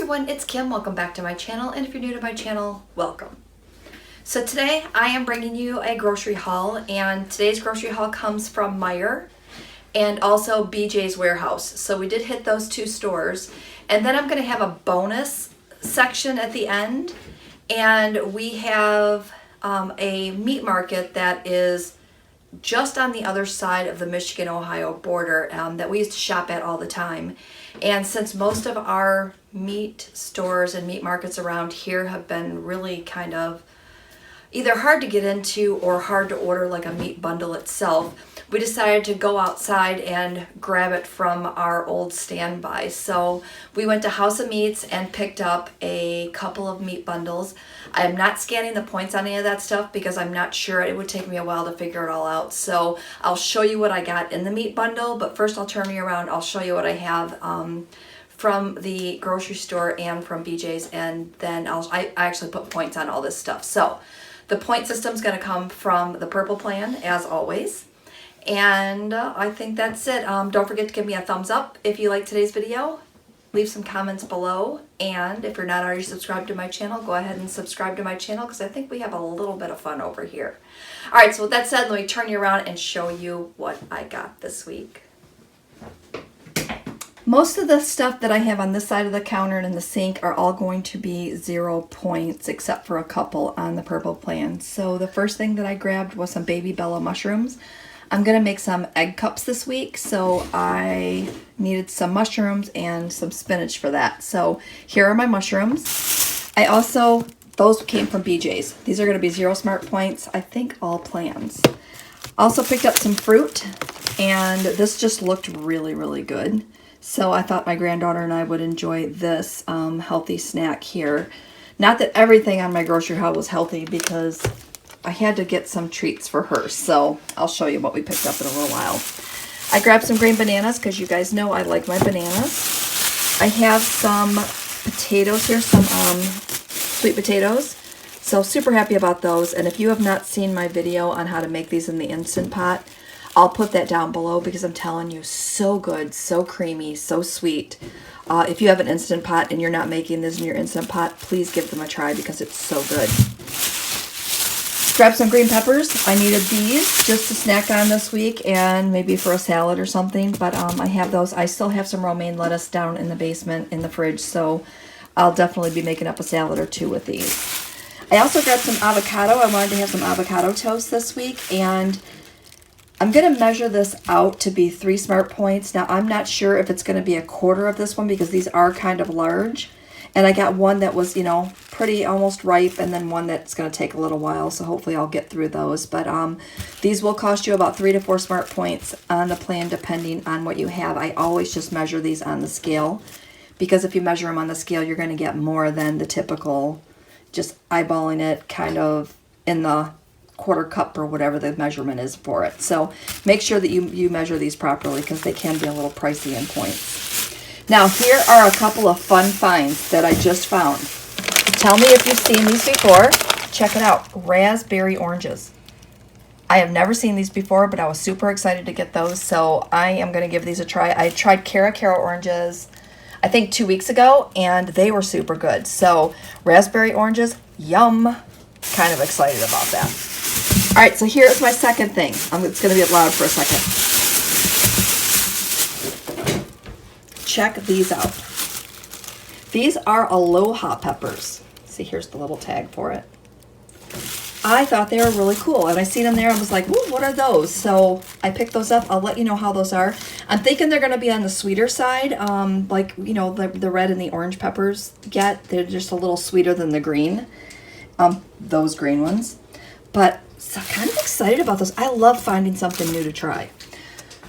everyone, it's Kim. Welcome back to my channel, and if you're new to my channel, welcome. So today I am bringing you a grocery haul, and today's grocery haul comes from Meijer and also BJ's Warehouse. So we did hit those two stores, and then I'm going to have a bonus section at the end, and we have a meat market that is just on the other side of the Michigan-Ohio border that we used to shop at all the time. And since most of our meat stores and meat markets around here have been really kind of either hard to get into or hard to order, like a meat bundle itself, we decided to go outside and grab it from our old standby. So we went to House of Meats and picked up a couple of meat bundles. I am not scanning the points on any of that stuff because I'm not sure. It would take me a while to figure it all out. So I'll show you what I got in the meat bundle, but first I'll turn you around. I'll show you what I have from the grocery store and from BJ's, and then I actually put points on all this stuff. So the point system is going to come from the purple plan, as always. And I think that's it. Don't forget to give me a thumbs up if you like today's video. Leave some comments below. And if you're not already subscribed to my channel, go ahead and subscribe to my channel because I think we have a little bit of fun over here. Alright, so with that said, let me turn you around and show you what I got this week. Most of the stuff that I have on this side of the counter and in the sink are all going to be 0 points, except for a couple on the purple plan. So the first thing that I grabbed was some baby Bella mushrooms. I'm going to make some egg cups this week, so I needed some mushrooms and some spinach for that. So here are my mushrooms. Those came from BJ's. These are going to be 0 smart points, I think all plans. Also picked up some fruit, and this just looked really, really good. So I thought my granddaughter and I would enjoy this healthy snack here. Not that everything on my grocery haul was healthy, because I had to get some treats for her. So I'll show you what we picked up in a little while. I grabbed some green bananas because you guys know I like my bananas. I have some potatoes here, some sweet potatoes. So super happy about those. And if you have not seen my video on how to make these in the Instant Pot, I'll put that down below because I'm telling you, so good, so creamy, so sweet. If you have an Instant Pot and you're not making this in your Instant Pot, please give them a try because it's so good. Grab some green peppers. I needed these just to snack on this week and maybe for a salad or something, but I have those. I still have some romaine lettuce down in the basement in the fridge, so I'll definitely be making up a salad or two with these. I also grabbed some avocado. I wanted to have some avocado toast this week, and I'm going to measure this out to be 3 smart points. Now, I'm not sure if it's going to be a quarter of this one because these are kind of large. And I got one that was, pretty almost ripe, and then one that's going to take a little while. So hopefully I'll get through those. But these will cost you about 3 to 4 smart points on the plan depending on what you have. I always just measure these on the scale, because if you measure them on the scale, you're going to get more than the typical just eyeballing it kind of in the quarter cup or whatever the measurement is for it. So make sure that you measure these properly because they can be a little pricey in points. Now here are a couple of fun finds that I just found. Tell me if you've seen these before. Check it out. Raspberry oranges. I have never seen these before, but I was super excited to get those, so I am going to give these a try. I tried Cara oranges I think 2 weeks ago, and they were super good. So raspberry oranges, yum. Kind of excited about that. All right, so here's my second thing. It's going to be loud for a second. Check these out. These are Aloha peppers. See, here's the little tag for it. I thought they were really cool, and I seen them there. I was like, ooh, what are those? So I picked those up. I'll let you know how those are. I'm thinking they're going to be on the sweeter side, like, the red and the orange peppers get. They're just a little sweeter than the green, those green ones. But so kind of excited about those. I love finding something new to try.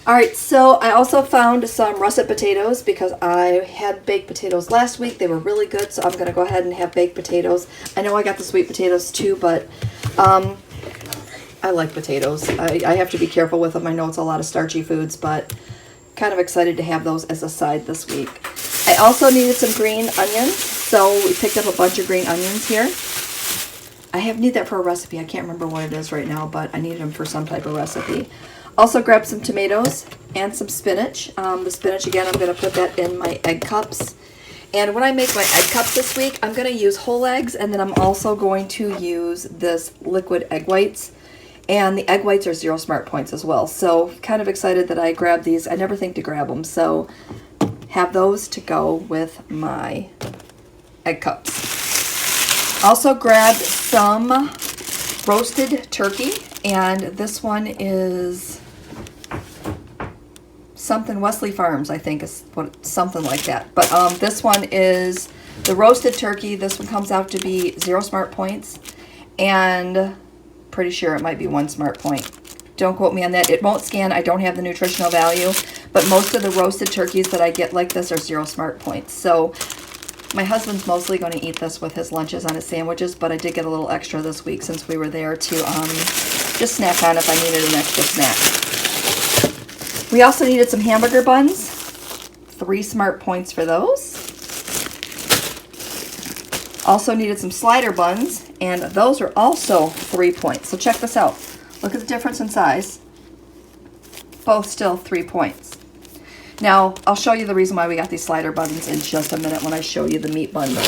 All right, so I also found some russet potatoes because I had baked potatoes last week. They were really good, so I'm going to go ahead and have baked potatoes. I know I got the sweet potatoes too, but I like potatoes. I have to be careful with them. I know it's a lot of starchy foods, but kind of excited to have those as a side this week. I also needed some green onions, so we picked up a bunch of green onions here. I need that for a recipe. I can't remember what it is right now, but I needed them for some type of recipe. Also grabbed some tomatoes and some spinach. The spinach, again, I'm going to put that in my egg cups. And when I make my egg cups this week, I'm going to use whole eggs, and then I'm also going to use this liquid egg whites. And the egg whites are 0 SmartPoints as well. So kind of excited that I grabbed these. I never think to grab them. So have those to go with my egg cups. Also grabbed some roasted turkey. And this one is something Wesley Farms, I think is what, something like that. But this one is the roasted turkey. This one comes out to be 0 SmartPoints. And pretty sure it might be 1 SmartPoint. Don't quote me on that. It won't scan. I don't have the nutritional value, but most of the roasted turkeys that I get like this are 0 SmartPoints. So my husband's mostly going to eat this with his lunches on his sandwiches, but I did get a little extra this week since we were there to just snack on if I needed an extra snack. We also needed some hamburger buns. 3 SmartPoints for those. Also needed some slider buns, and those are also 3 points. So check this out. Look at the difference in size. Both still 3 points. Now, I'll show you the reason why we got these slider buns in just a minute when I show you the meat bundle.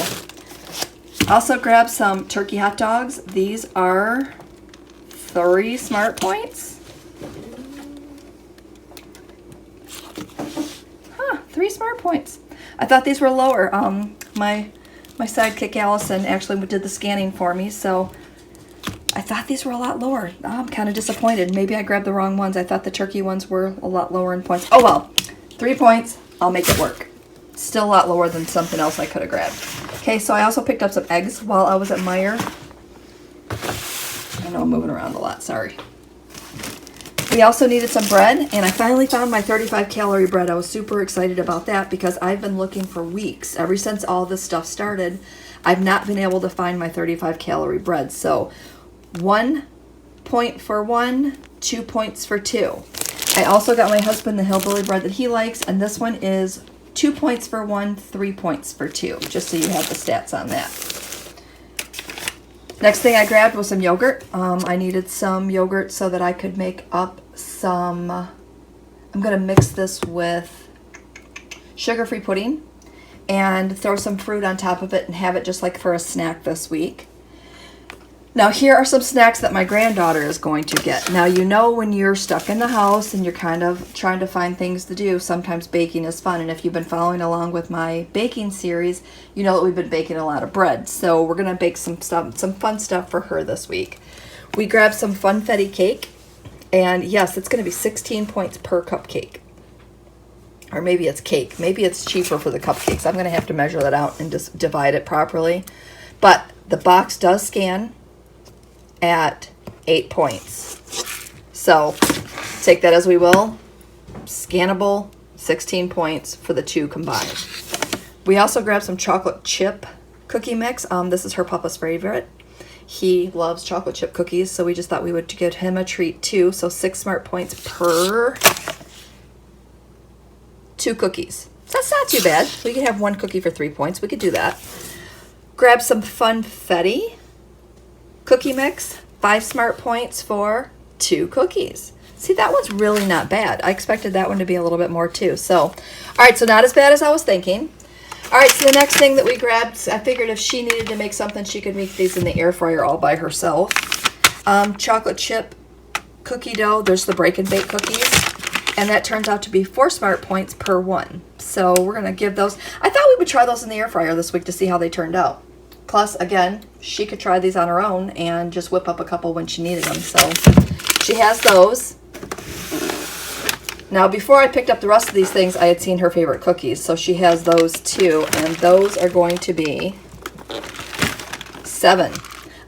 Also grabbed some turkey hot dogs. These are 3 SmartPoints. 3 SmartPoints. I thought these were lower. My sidekick Allison actually did the scanning for me, so I thought these were a lot lower. I'm kind of disappointed. Maybe I grabbed the wrong ones. I thought the turkey ones were a lot lower in points. Oh well, 3 points. I'll make it work. Still a lot lower than something else I could have grabbed. Okay, so I also picked up some eggs while I was at Meijer. I know I'm moving around a lot, sorry. We also needed some bread, and I finally found my 35-calorie bread. I was super excited about that because I've been looking for weeks. Ever since all this stuff started, I've not been able to find my 35-calorie bread. So 1 point for 1, 2 points for 2. I also got my husband the hillbilly bread that he likes, and this one is 2 points for 1, 3 points for 2, just so you have the stats on that. Next thing I grabbed was some yogurt. I needed some yogurt so that I could make up some, I'm going to mix this with sugar-free pudding and throw some fruit on top of it and have it just like for a snack this week. Now here are some snacks that my granddaughter is going to get. Now you know when you're stuck in the house and you're kind of trying to find things to do, sometimes baking is fun. And if you've been following along with my baking series, you know that we've been baking a lot of bread. So we're going to bake some fun stuff for her this week. We grabbed some funfetti cake. And yes, it's going to be 16 points per cupcake. Or maybe it's cake. Maybe it's cheaper for the cupcakes. I'm going to have to measure that out and just divide it properly. But the box does scan at 8 points. So take that as we will. Scannable, 16 points for the 2 combined. We also grabbed some chocolate chip cookie mix. This is her papa's favorite. He loves chocolate chip cookies, so we just thought we would give him a treat too. So 6 SmartPoints per 2 cookies. So that's not too bad. We could have 1 cookie for 3 points. We could do that. Grab some funfetti cookie mix. 5 SmartPoints for 2 cookies. See, that one's really not bad. I expected that one to be a little bit more too. So, all right, so not as bad as I was thinking. All right, so the next thing that we grabbed, I figured if she needed to make something, she could make these in the air fryer all by herself. Chocolate chip cookie dough. There's the break and bake cookies. And that turns out to be 4 SmartPoints per 1. So we're going to give those. I thought we would try those in the air fryer this week to see how they turned out. Plus, again, she could try these on her own and just whip up a couple when she needed them. So she has those. Now, before I picked up the rest of these things, I had seen her favorite cookies. So she has those too. And those are going to be 7.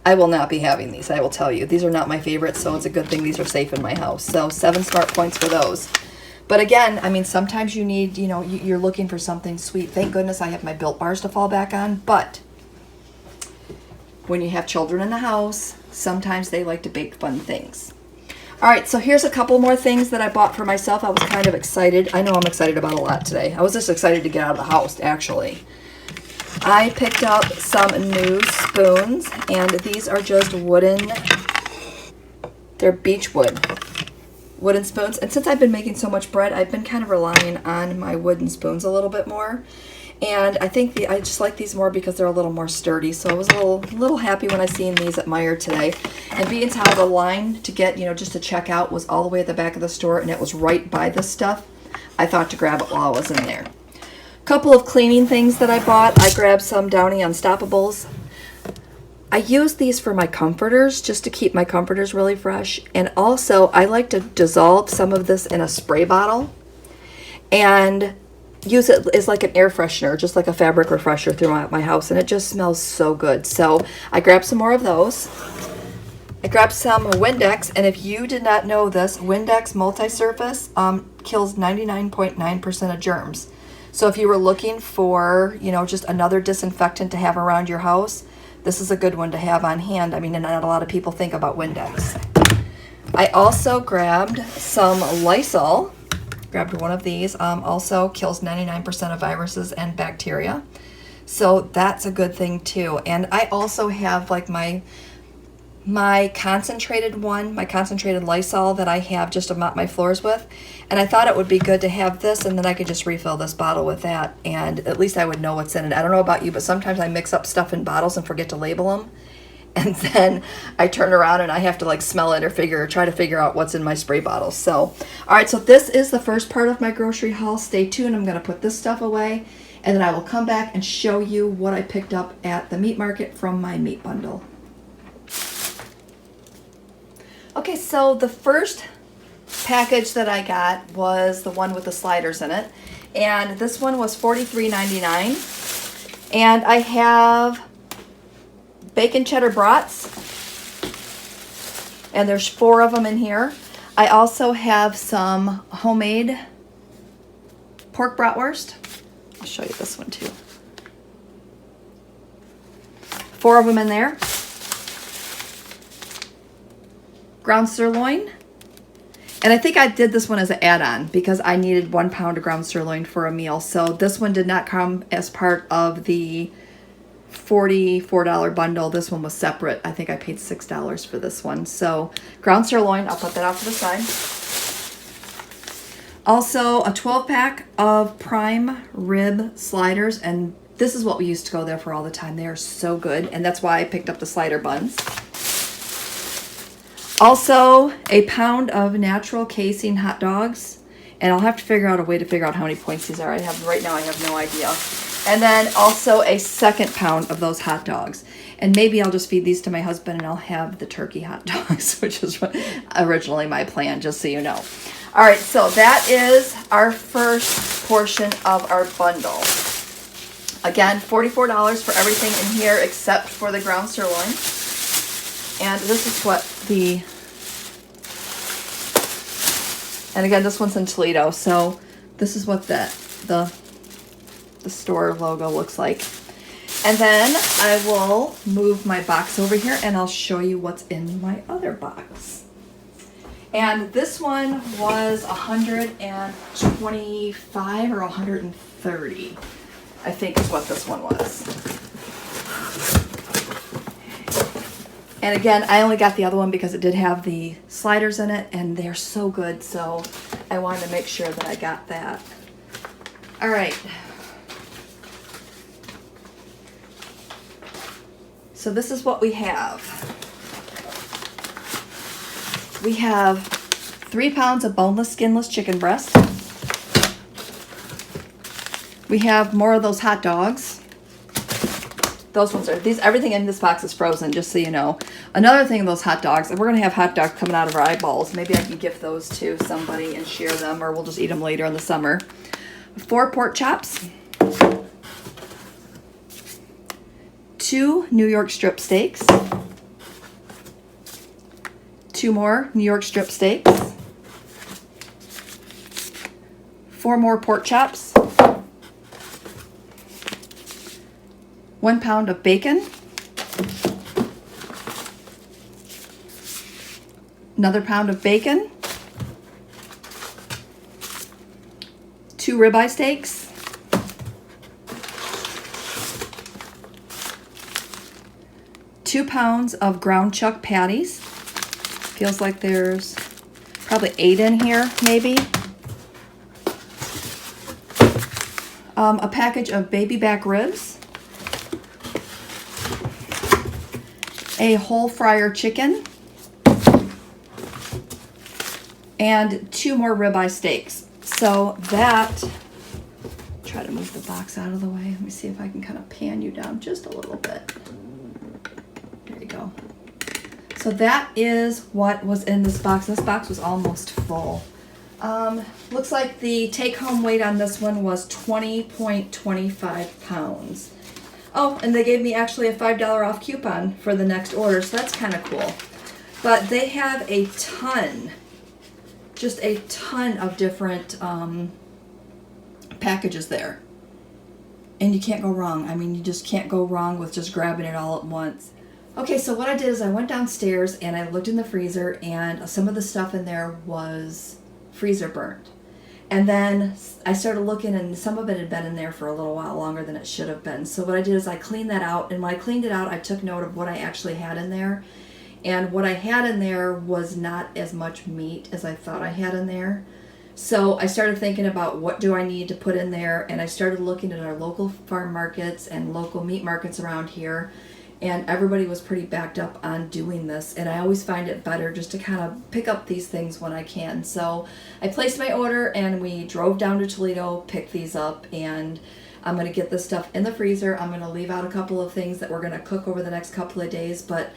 I will not be having these, I will tell you. These are not my favorites, so it's a good thing these are safe in my house. So 7 SmartPoints for those. But again, I mean, sometimes you need, you know, you're looking for something sweet. Thank goodness I have my Built Bars to fall back on. But when you have children in the house, sometimes they like to bake fun things. All right, so here's a couple more things that I bought for myself. I was kind of excited. I know I'm excited about a lot today. I was just excited to get out of the house, actually. I picked up some new spoons, and these are just wooden, they're beechwood wooden spoons. And since I've been making so much bread, I've been kind of relying on my wooden spoons a little bit more. And I think I just like these more because they're a little more sturdy. So I was a little happy when I seen these at Meijer today. And being how the line to get, just to check out was all the way at the back of the store, and it was right by this stuff, I thought to grab it while I was in there. Couple of cleaning things that I bought. I grabbed some Downy Unstoppables. I use these for my comforters, just to keep my comforters really fresh. And also, I like to dissolve some of this in a spray bottle and use it as like an air freshener, just like a fabric refresher throughout my house. And it just smells so good. So I grabbed some more of those. I grabbed some Windex. And if you did not know this, Windex multi-surface kills 99.9% of germs. So if you were looking for, just another disinfectant to have around your house, this is a good one to have on hand. I mean, and not a lot of people think about Windex. I also grabbed some Lysol. Grabbed one of these. Also kills 99% of viruses and bacteria. So that's a good thing too. And I also have like my concentrated one, my concentrated Lysol that I have just to mop my floors with. And I thought it would be good to have this, and then I could just refill this bottle with that, and at least I would know what's in it. I don't know about you, but sometimes I mix up stuff in bottles and forget to label them. And then I turn around and I have to like smell it or try to figure out what's in my spray bottle. So, all right, so this is the first part of my grocery haul. Stay tuned. I'm going to put this stuff away, and then I will come back and show you what I picked up at the meat market from my meat bundle. Okay, so the first package that I got was the one with the sliders in it, and this one was $43.99, and I have bacon cheddar brats, and there's 4 of them in here. I also have some homemade pork bratwurst. I'll show you this one too. 4 of them in there. Ground sirloin. And I think I did this one as an add-on because I needed 1 pound of ground sirloin for a meal. So this one did not come as part of the $44 bundle. This one was separate. I think I paid $6 for this one. So ground sirloin, I'll put that off to the side. Also a 12-pack of prime rib sliders, and this is what we used to go there for all the time. They are so good, and that's why I picked up the slider buns. Also, a pound of natural casing hot dogs, and I'll have to figure out a way to figure out how many points these are. Right now I have no idea. And then also a 2nd pound of those hot dogs. And maybe I'll just feed these to my husband and I'll have the turkey hot dogs, which is originally my plan, just so you know. All right, so that is our first portion of our bundle. Again, $44 for everything in here except for the ground sirloin. And this is what and again, this one's in Toledo, so this is what the store logo looks like. And then I will move my box over here and I'll show you what's in my other box. And this one was $125 or $130, I think is what this one was. And again, I only got the other one because it did have the sliders in it, and they're so good, so I wanted to make sure that I got that. All right. So this is what we have. We have 3 pounds of boneless, skinless chicken breast. We have more of those hot dogs. Those ones are, everything in this box is frozen, just so you know. Another thing, those hot dogs, and we're gonna have hot dogs coming out of our eyeballs. Maybe I can gift those to somebody and share them, or we'll just eat them later in the summer. 4 pork chops. 2 New York strip steaks. 2 more New York strip steaks. 4 more pork chops. 1 pound of bacon. Another pound of bacon. 2 ribeye steaks. 2 pounds of ground chuck patties. Feels like there's probably 8 in here, maybe. a package of baby back ribs, a whole fryer chicken, and 2 more ribeye steaks. So that, try to move the box out of the way. Let me see if I can kind of pan you down just a little bit. There you go. So that is what was in this box. This box was almost full. Looks like the take-home weight on this one was 20.25 pounds. Oh, and they gave me actually a $5 off coupon for the next order, so that's kind of cool. But they have a ton, just a ton of different packages there. And you can't go wrong. I mean, you just can't go wrong with just grabbing it all at once. Okay, so what I did is I went downstairs and I looked in the freezer, and some of the stuff in there was freezer burnt. And then I started looking, and some of it had been in there for a little while longer than it should have been. So what I did is I cleaned that out, and when I cleaned it out, I took note of what I actually had in there. And what I had in there was not as much meat as I thought I had in there. So I started thinking about what do I need to put in there, and I started looking at our local farm markets and local meat markets around here. And everybody was pretty backed up on doing this, and I always find it better just to kind of pick up these things when I can. So I placed my order, and we drove down to Toledo, picked these up, and I'm going to get this stuff in the freezer. I'm going to leave out a couple of things that we're going to cook over the next couple of days, but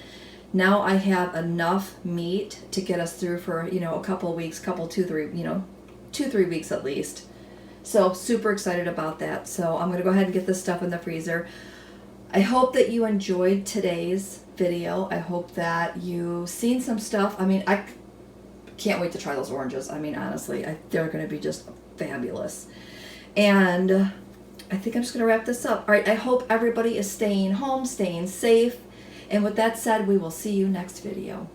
now I have enough meat to get us through for, a couple of weeks, 2-3 weeks at least. So super excited about that. So I'm going to go ahead and get this stuff in the freezer. I hope that you enjoyed today's video. I hope that you've seen some stuff. I mean, I can't wait to try those oranges. I mean, honestly, they're going to be just fabulous. And I think I'm just going to wrap this up. All right, I hope everybody is staying home, staying safe. And with that said, we will see you next video.